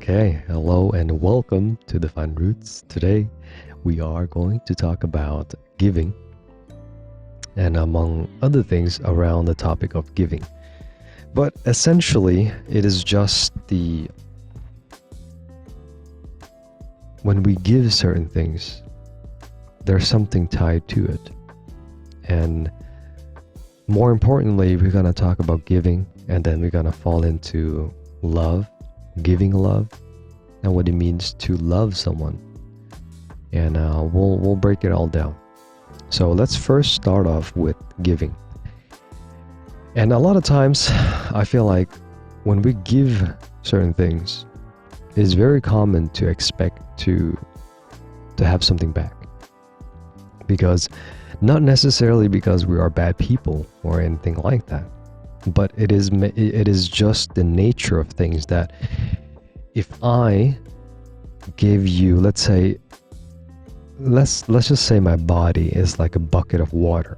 Okay, hello and welcome to Define Roots. Today we are going to talk about giving and among other things around the topic of giving. But essentially, it is just when we give certain things, there's something tied to it. And more importantly, we're going to talk about giving, and then we're going to fall into love, giving love, and what it means to love someone. And we'll break it all down. So let's first start off with giving. And a lot of times, I feel like when we give certain things, it's very common to expect to have something back. Because not necessarily because we are bad people or anything like that, but it is just the nature of things that if I give you, let's just say my body is like a bucket of water,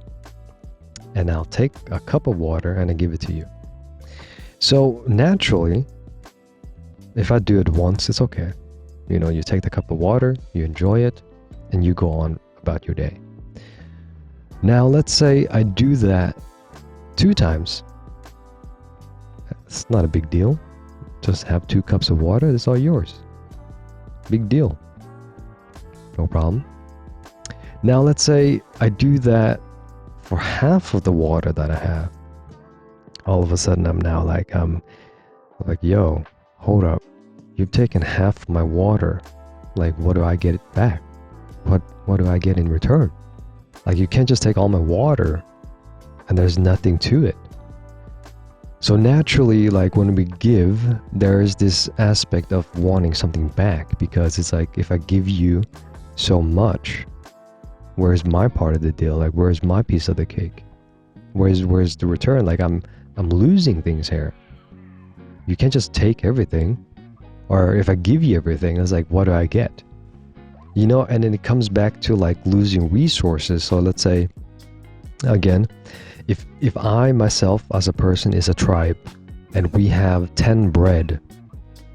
and I'll take a cup of water and I give it to you. So naturally, if I do it once, it's okay. You take the cup of water, you enjoy it, and you go on about your day. Now, let's say I do that 2 times. It's not a big deal. Just have 2 cups of water, it's all yours. Big deal. No problem. Now, let's say I do that for half of the water that I have. All of a sudden, I'm now like, yo, hold up. You've taken half of my water. Like, what do I get back? What do I get in return? Like, you can't just take all my water and there's nothing to it. So naturally, like when we give, there's this aspect of wanting something back, because it's like, if I give you so much, where's my part of the deal? Like, where's my piece of the cake? Where's the return? Like, I'm losing things here. You can't just take everything. Or if I give you everything, it's like, what do I get? And then it comes back to like losing resources. So let's say, again, if I myself as a person is a tribe and we have 10 bread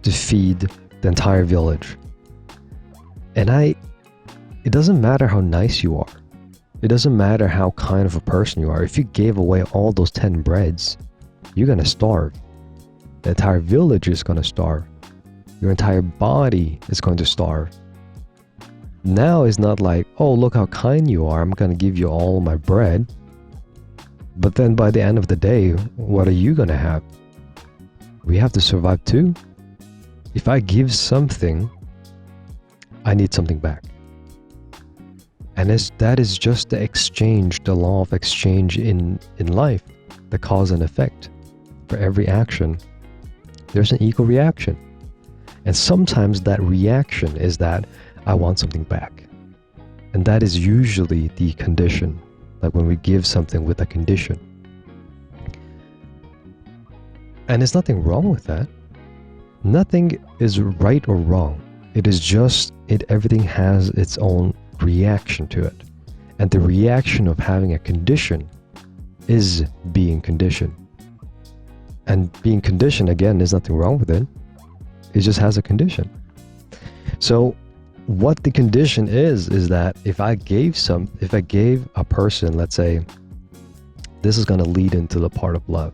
to feed the entire village, and it doesn't matter how nice you are, it doesn't matter how kind of a person you are, if you gave away all those 10 breads, you're gonna starve. The entire village is gonna starve. Your entire body is going to starve. Now it's not like, oh, look how kind you are, I'm gonna give you all my bread. But then by the end of the day, what are you gonna have? We have to survive too. If I give something, I need something back. And that is just the exchange, the law of exchange in life, the cause and effect. For every action, there's an equal reaction. And sometimes that reaction is that I want something back. And that is usually the condition. Like when we give something with a condition. And there's nothing wrong with that. Nothing is right or wrong. It is just, everything has its own reaction to it. And the reaction of having a condition is being conditioned. And being conditioned, again, there's nothing wrong with it. It just has a condition. So what the condition is that if I gave a person, let's say, this is going to lead into the part of love.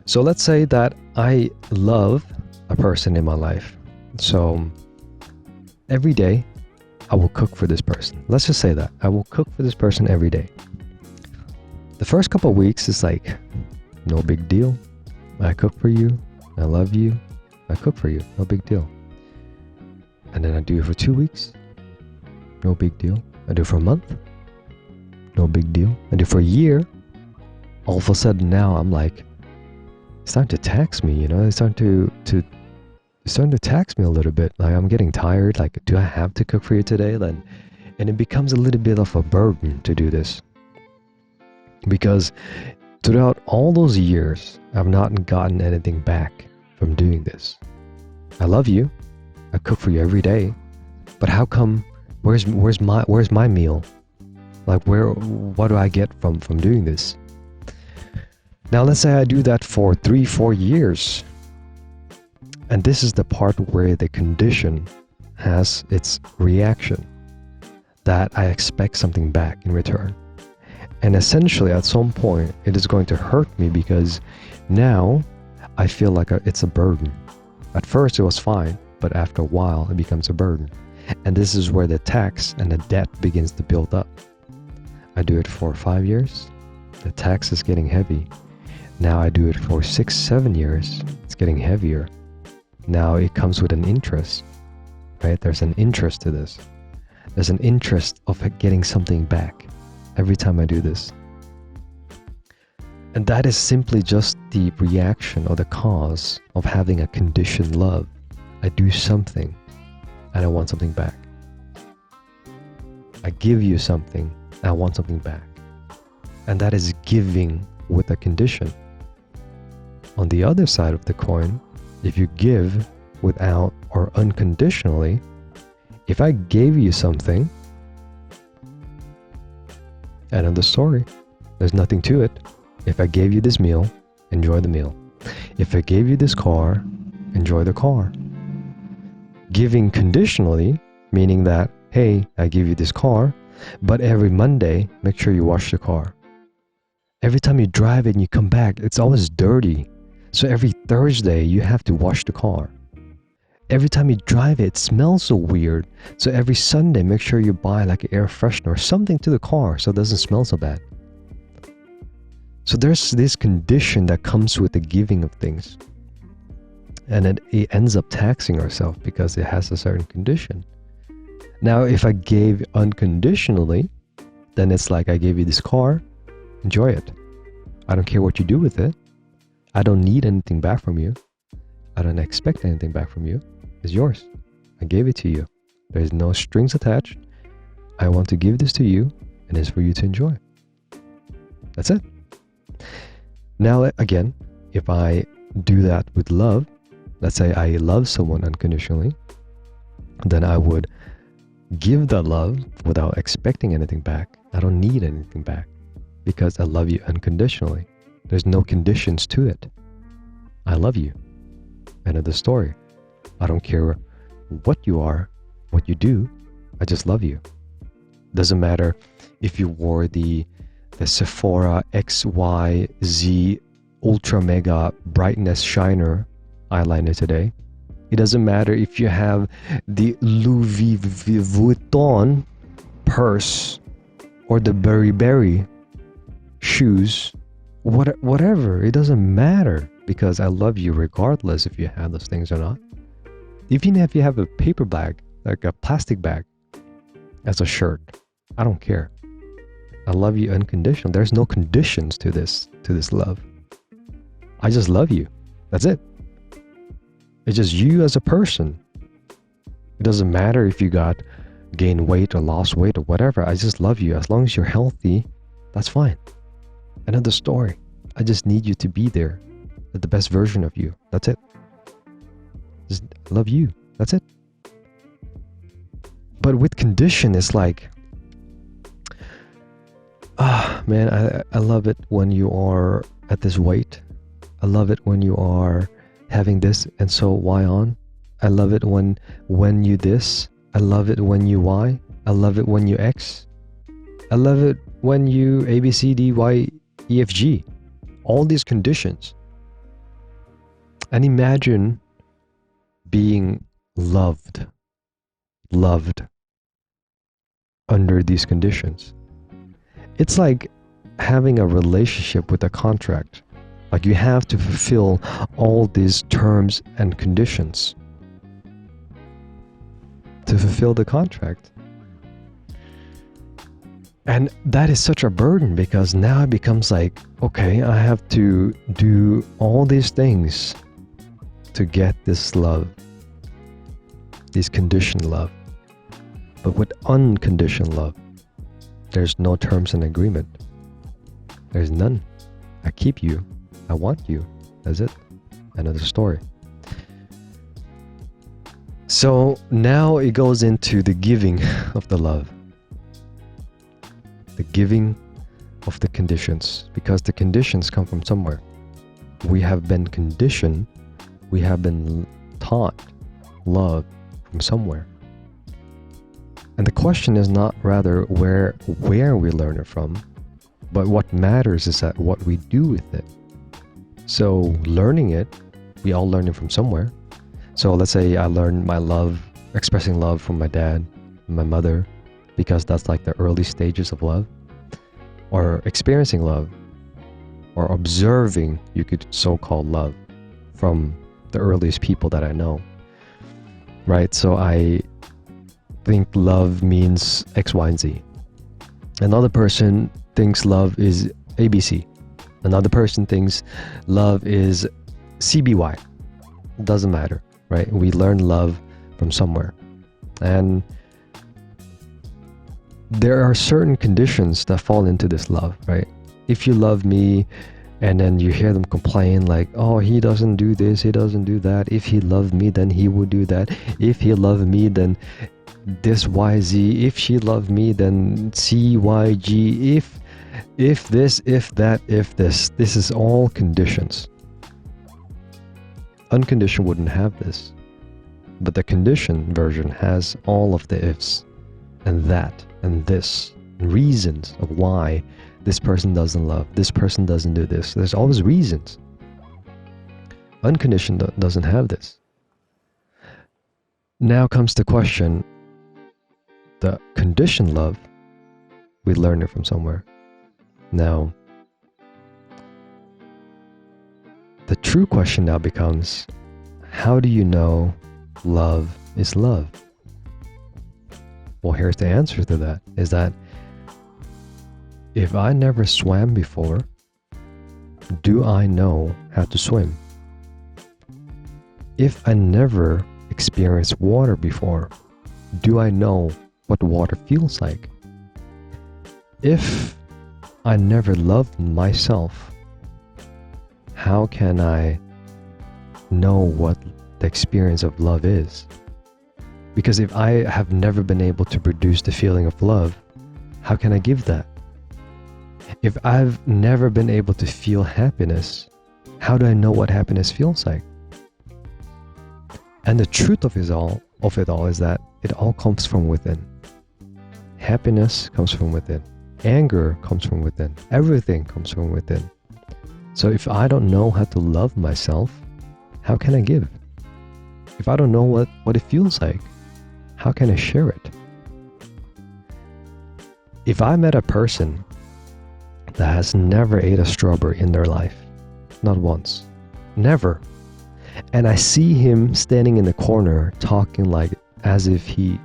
So let's say that I love a person in my life. So every day I will cook for this person. Let's just say that I will cook for this person every day. The first couple of weeks is like, no big deal. I cook for you. I love you. I cook for you. No big deal. And then I do it for 2 weeks. No big deal. I do it for a month. No big deal. I do it for a year. All of a sudden now I'm like, it's starting to tax me, It's starting to tax me a little bit. Like, I'm getting tired. Like, do I have to cook for you today? And it becomes a little bit of a burden to do this. Because throughout all those years, I've not gotten anything back from doing this. I love you. I cook for you every day, but how come? Where's my meal? Like, what do I get from doing this? Now let's say I do that for 3-4 years. And this is the part where the condition has its reaction, that I expect something back in return. And essentially, at some point, it is going to hurt me because now I feel like it's a burden. At first, it was fine, but after a while, it becomes a burden. And this is where the tax and the debt begins to build up. I do it for 5 years, the tax is getting heavy. Now I do it for 6, 7 years, it's getting heavier. Now it comes with an interest, right? There's an interest to this. There's an interest of getting something back every time I do this. And that is simply just the reaction or the cause of having a conditioned love. I do something and I want something back. I give you something and I want something back. And that is giving with a condition. On the other side of the coin, if you give without or unconditionally, if I gave you something, end of the story. There's nothing to it. If I gave you this meal, enjoy the meal. If I gave you this car, enjoy the car. Giving conditionally, meaning that, hey, I give you this car, but every Monday, make sure you wash the car. Every time you drive it and you come back, it's always dirty. So every Thursday, you have to wash the car. Every time you drive it, it smells so weird. So every Sunday, make sure you buy like an air freshener or something to the car so it doesn't smell so bad. So there's this condition that comes with the giving of things. And it ends up taxing ourselves because it has a certain condition. Now, if I gave unconditionally, then it's like I gave you this car, enjoy it. I don't care what you do with it. I don't need anything back from you. I don't expect anything back from you. It's yours. I gave it to you. There's no strings attached. I want to give this to you, and it's for you to enjoy. That's it. Now, again, if I do that with love, let's say I love someone unconditionally, then I would give that love without expecting anything back. I don't need anything back because I love you unconditionally. There's no conditions to it. I love you. End of the story. I don't care what you are, what you do. I just love you. Doesn't matter if you wore the Sephora XYZ Ultra Mega Brightness Shiner eyeliner today. It doesn't matter if you have the Louis Vuitton purse or the Burberry shoes. Whatever. It doesn't matter because I love you regardless if you have those things or not. Even if you have a paper bag, like a plastic bag as a shirt, I don't care. I love you unconditional. There's no conditions to this love. I just love you. That's it. It's just you as a person. It doesn't matter if you gained weight or lost weight or whatever. I just love you. As long as you're healthy, that's fine. End of the story. I just need you to be there. The best version of you. That's it. Just love you. That's it. But with condition, it's like, man, I love it when you are at this weight. I love it when you are having this and so Y on. I love it when you this. I love it when you Y. I love it when you X. I love it when you A, B, C, D, Y, E, F, G. All these conditions. And imagine being loved under these conditions. It's like having a relationship with a contract. Like you have to fulfill all these terms and conditions to fulfill the contract. And that is such a burden because now it becomes like, okay, I have to do all these things to get this love, this conditioned love. But with unconditioned love, there's no terms and agreement. There's none. I keep you. I want you. That's it. End of the story. So now it goes into the giving of the love. The giving of the conditions. Because the conditions come from somewhere. We have been conditioned. We have been taught love from somewhere. And the question is not rather where we learn it from, but what matters is that what we do with it. So learning it, we all learn it from somewhere. So let's say I learned my love, expressing love from my dad, my mother, because that's like the early stages of love. Or experiencing love, or observing, you could so-called love, from the earliest people that I know. Right? So I think love means X, Y, and Z. Another person thinks love is ABC. Another person thinks love is CBY. Doesn't matter, right? We learn love from somewhere. And there are certain conditions that fall into this love, right? If you love me and then you hear them complain like, oh, he doesn't do this, he doesn't do that. If he loved me, then he would do that. If he loved me, then this, Y, Z. If she loved me, then C, Y, G. If this, if that, if this. This is all conditions. Unconditioned wouldn't have this. But the conditioned version has all of the ifs and that and this, and reasons of why this person doesn't love, this person doesn't do this. There's always reasons. Unconditioned doesn't have this. Now comes the question, the conditioned love, we learn it from somewhere. Now, the true question now becomes, how do you know love is love? Well, here's the answer to that, is that if I never swam before, do I know how to swim? If I never experienced water before, do I know what water feels like? If I never loved myself, how can I know what the experience of love is? Because if I have never been able to produce the feeling of love, how can I give that? If I've never been able to feel happiness, how do I know what happiness feels like? And the truth of it all is that it all comes from within. Happiness comes from within. Anger comes from within. Everything comes from within. So if I don't know how to love myself, how can I give? If I don't know what it feels like, how can I share it? If I met a person that has never ate a strawberry in their life, not once, never, and I see him standing in the corner talking like as if he's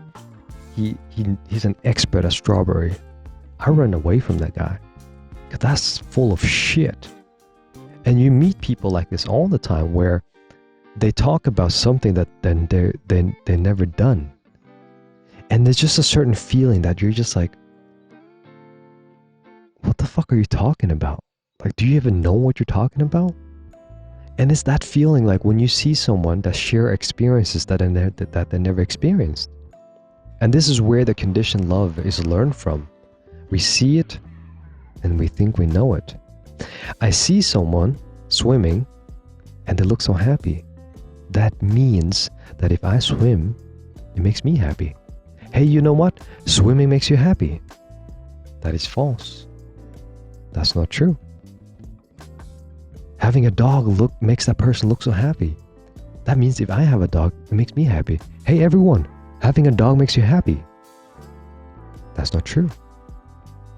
an expert at strawberry, I run away from that guy, because that's full of shit. And you meet people like this all the time where they talk about something that then they never done. And there's just a certain feeling that you're just like, what the fuck are you talking about? Like, do you even know what you're talking about? And it's that feeling like when you see someone that share experiences that they never experienced. And this is where the conditioned love is learned from. We see it and we think we know it. I see someone swimming and they look so happy. That means that if I swim, it makes me happy. Hey, you know what? Swimming makes you happy. That is false. That's not true. Having a dog makes that person look so happy. That means if I have a dog, it makes me happy. Hey everyone, having a dog makes you happy. That's not true.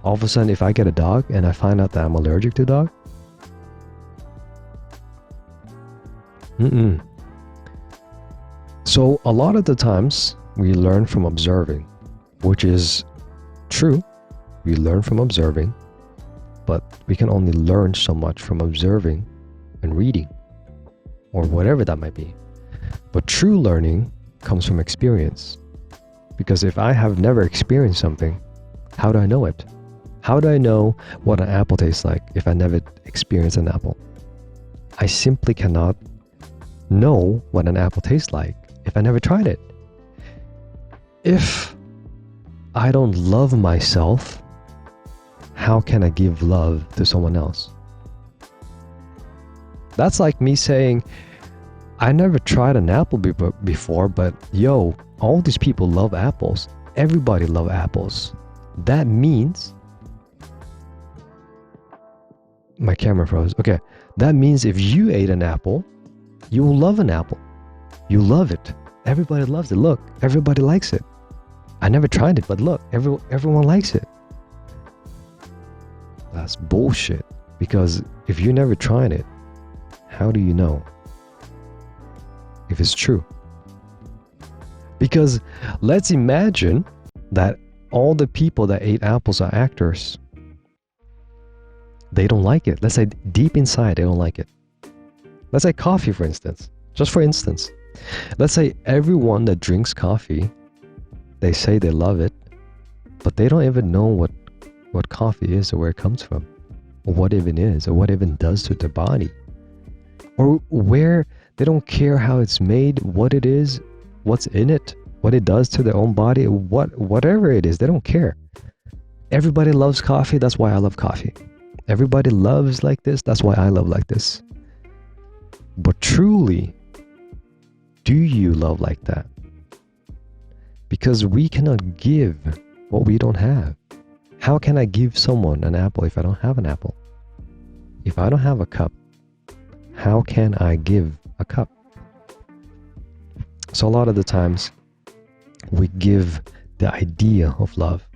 All of a sudden, if I get a dog and I find out that I'm allergic to dog, So a lot of the times we learn from observing, which is true. We learn from observing, but we can only learn so much from observing and reading, or whatever that might be. But true learning comes from experience. Because if I have never experienced something, how do I know it? How do I know what an apple tastes like if I never experienced an apple? I simply cannot know what an apple tastes like if I never tried it. If I don't love myself, how can I give love to someone else? That's like me saying, I never tried an apple before, but yo, all these people love apples. Everybody love apples. That means my camera froze. Okay, that means if you ate an apple, you will love an apple. You love it. Everybody loves it. Look, everybody likes it. I never tried it, but look, everyone likes it. That's bullshit. Because if you never tried it, how do you know if it's true? Because let's imagine that all the people that ate apples are actors. They don't like it. Let's say deep inside, they don't like it. Let's say coffee, for instance. Just for instance. Let's say everyone that drinks coffee, they say they love it, but they don't even know what coffee is or where it comes from, or what even is, or what even does to their body. Or where they don't care how it's made, what it is, what's in it, what it does to their own body, whatever it is, they don't care. Everybody loves coffee, that's why I love coffee. Everybody loves like this, that's why I love like this. But truly, do you love like that? Because we cannot give what we don't have. How can I give someone an apple if I don't have an apple? If I don't have a cup, how can I give a cup? So a lot of the times, we give the idea of love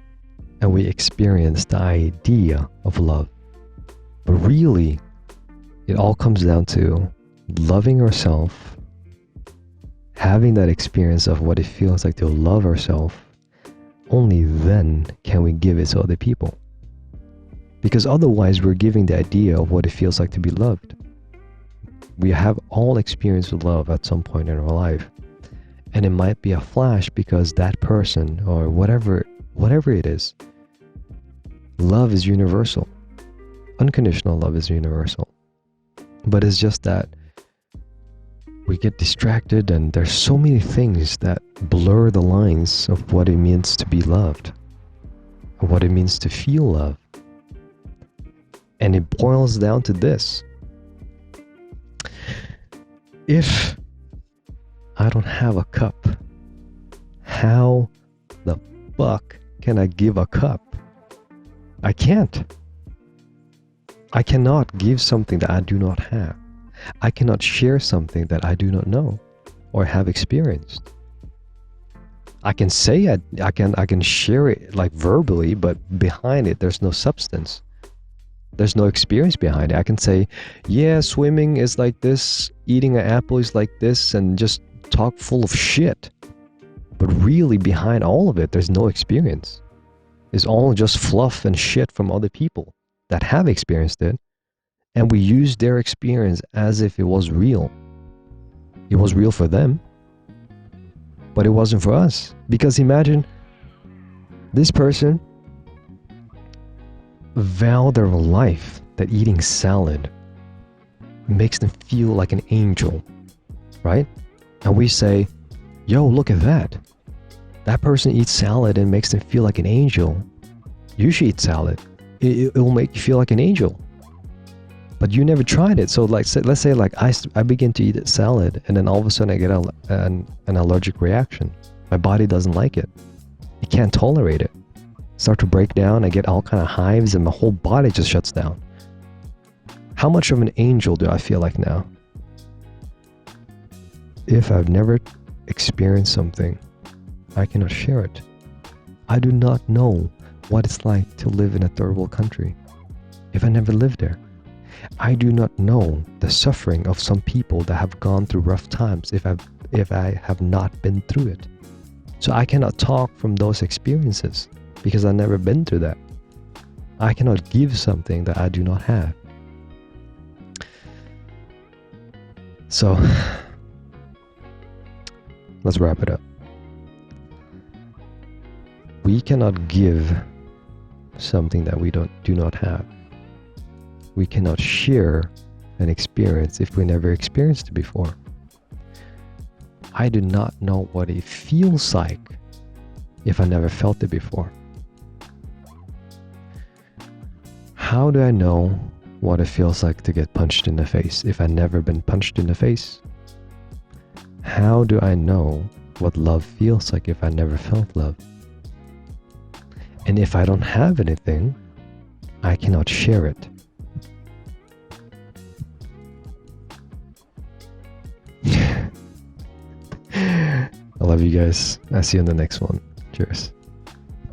and we experience the idea of love. But really, it all comes down to loving ourselves, having that experience of what it feels like to love ourselves. Only then can we give it to other people. Because otherwise, we're giving the idea of what it feels like to be loved. We have all experienced love at some point in our life. And it might be a flash because that person or whatever it is, love is universal. Unconditional love is universal. But it's just that we get distracted and there's so many things that blur the lines of what it means to be loved, or what it means to feel love. And it boils down to this. If I don't have a cup, how the fuck can I give a cup? I can't. I cannot give something that I do not have. I cannot share something that I do not know or have experienced. I can say it, I can share it like verbally, but behind it there's no substance. There's no experience behind it. I can say, yeah, swimming is like this, eating an apple is like this, and just talk full of shit. But really behind all of it, there's no experience. It's all just fluff and shit from other people that have experienced it. And we use their experience as if it was real. It was real for them, but it wasn't for us. Because imagine this person vowed their life that eating salad makes them feel like an angel, right? And we say, yo, look at that. That person eats salad and makes them feel like an angel. You should eat salad. It will make you feel like an angel. But you never tried it. So let's say I begin to eat salad and then all of a sudden I get an allergic reaction. My body doesn't like it. It can't tolerate it. Start to break down. I get all kind of hives and my whole body just shuts down. How much of an angel do I feel like now? If I've never experienced something, I cannot share it. I do not know what it's like to live in a third world country if I never lived there. I do not know the suffering of some people that have gone through rough times if I have not been through it. So I cannot talk from those experiences because I've never been through that. I cannot give something that I do not have. So let's wrap it up. We cannot give something that we do not have. We cannot share an experience if we never experienced it before. I do not know what it feels like if I never felt it before. How do I know what it feels like to get punched in the face if I've never been punched in the face? how do I know what love feels like if I never felt love? And if I don't have anything, I cannot share it. I love you guys. I'll see you in the next one. Cheers.